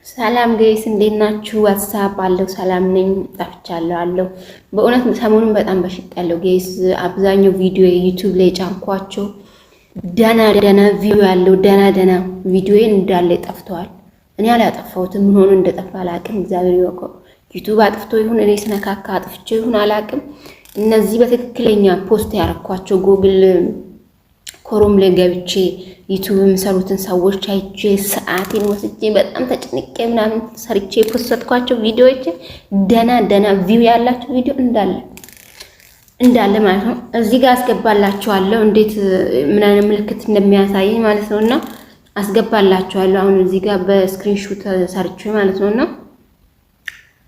ሰላም ጋይስ እንዴት ናችሁ? ዋትስአፕ አለው ሰላም ነኝ። ጠፍቻለሁ አለው በእውነት ሰሞኑን በጣም በሽታለሁ ጋይስ። አብዛኛው ቪዲዮ ዩቲዩብ ላይ ጫንኳቸው ደና ቪው ያለው ደና ቪዲዮዬን እንዳለ ጠፍተዋል። እኔ አላጠፋሁትም፣ ምን ሆኖ እንደጠፋ አላቅም። እግዚአብሔር ይወቀው። ዩቲዩብ አጥፍቶ ይሁን እኔ ስነካካ አጥፍቼ ይሁን አላቅም። እነዚህ በትክክለኛ ፖስት ያረኳቸው ጉግል ኮሮም ላይ ገብቼ ዩቲዩብ የሚሰሩትን ሰዎች አይቼ ሰዓቴን ወስጄ በጣም ተጨንቄ ምናምን ሰርቼ ፖስትኳቸው ቪዲዮዎች ደና ቪው ያላቸው ቪዲዮ እንዳለ ማለት ነው። እዚህ ጋር አስገባላችኋለሁ እንዴት ምን አይነት ምልክት እንደሚያሳየኝ ማለት ነውና አስገባላችኋለሁ። አሁን እዚህ ጋር በስክሪንሾት ሰርቼ ማለት ነውና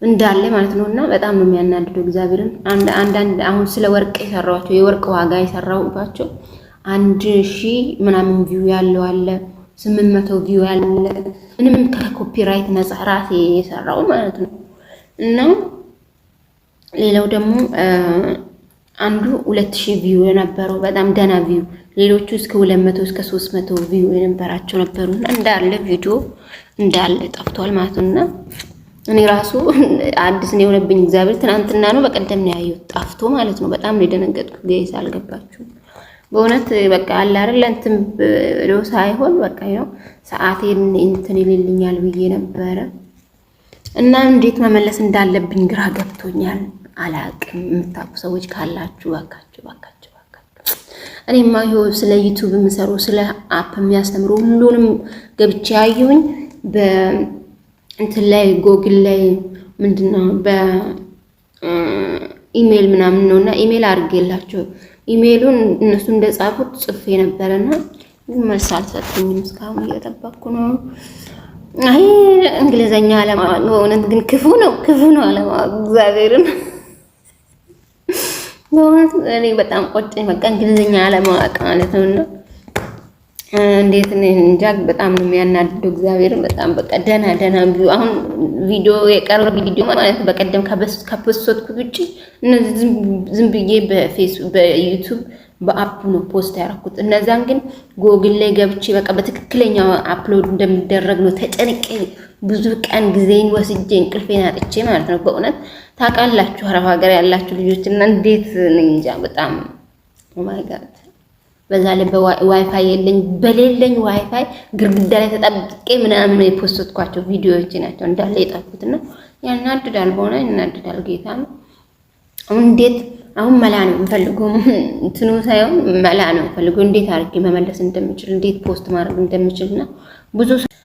እንዳለ ማለት ነውና በጣም ነው የሚያናድደው እግዚአብሔርን። አንዳንድ አሁን ስለ ወርቅ የሰራኋቸው የወርቅ ዋጋ የሰራሁባቸው 1000 ምናምን ቪው ያለው አለ፣ 800 ቪው ያለ ምንም ከኮፒራይት ነፃ ራሴ የሰራው ማለት ነው። እና ሌላው ደግሞ አንዱ 2000 ቪው የነበረው በጣም ደና ቪው፣ ሌሎቹ እስከ 200 እስከ 300 ቪው የነበራቸው ነበሩና እንዳለ ቪዲዮ እንዳለ ጠፍቷል ማለት ነውና እኔ ራሱ አዲስ ነው የሆነብኝ እግዚአብሔር። ትናንትና ነው በቀደም ነው ያየሁት ጠፍቶ ማለት ነው። በጣም ነው የደነገጥኩት ጋይስ፣ አልገባችሁም በእውነት በቃ አለ አይደል እንትን ብሎ ሳይሆን በቃ ነው ሰዓቴን እንትን ይልልኛል ብዬ ነበረ እና እንዴት መመለስ እንዳለብኝ ግራ ገብቶኛል። አላቅም። የምታውቁ ሰዎች ካላችሁ ባካችሁ እኔማ ይኸው ስለ ዩቲዩብ የምሰሩ ስለ አፕ የሚያስተምሩ ሁሉንም ገብቼ ያየሁኝ በእንትን ላይ ጎግል ላይ ምንድነው በኢሜል ምናምን ነውና ኢሜል አድርጌላችሁ ኢሜሉን እነሱ እንደጻፉት ጽፌ ነበርና መልስ አልሰጡኝም። እስካሁን እየጠበቅኩ ነው። አይ እንግሊዘኛ አለማወቅ በእውነት ግን ክፉ ነው አለማወቅ እግዚአብሔርን። በእውነት እኔ በጣም ቆጨኝ። በቃ እንግሊዘኛ አለማወቅ ማለት ነውና እንዴት ነው እንጃ። በጣም ነው የሚያናድደው እግዚአብሔርን። በጣም በቃ ደና ቢዩ አሁን ቪዲዮ የቀረበ ቪዲዮ ማለት በቀደም ከፖስትኩት ውጪ እነዚህ ዝም ብዬ በፌስቡክ በዩቲዩብ በአፕ ነው ፖስት ያደረኩት። እነዛን ግን ጎግል ላይ ገብቼ በቃ በትክክለኛው አፕሎድ እንደሚደረግ ነው ተጨንቄ ብዙ ቀን ጊዜን ወስጄ እንቅልፌን አጥቼ ማለት ነው። በእውነት ታውቃላችሁ አረብ ሀገር ያላችሁ ልጆች እና እንዴት እንጃ በጣም ኦ ማይ ጋድ። በዛ ላይ ዋይፋይ የለኝ በሌለኝ ዋይፋይ ግርግዳ ላይ ተጣብቄ ምናምን የፖስትኳቸው ቪዲዮዎች ናቸው እንዳለ የጣፍኩትና ያናድዳል። በሆነ ያናድዳል ጌታ ነው። እንዴት አሁን መላ ነው የምፈልገው እንትኑ ሳይሆን መላ ነው የምፈልገው እንዴት አድርጌ መመለስ እንደምችል እንዴት ፖስት ማድረግ እንደምችልና ብዙ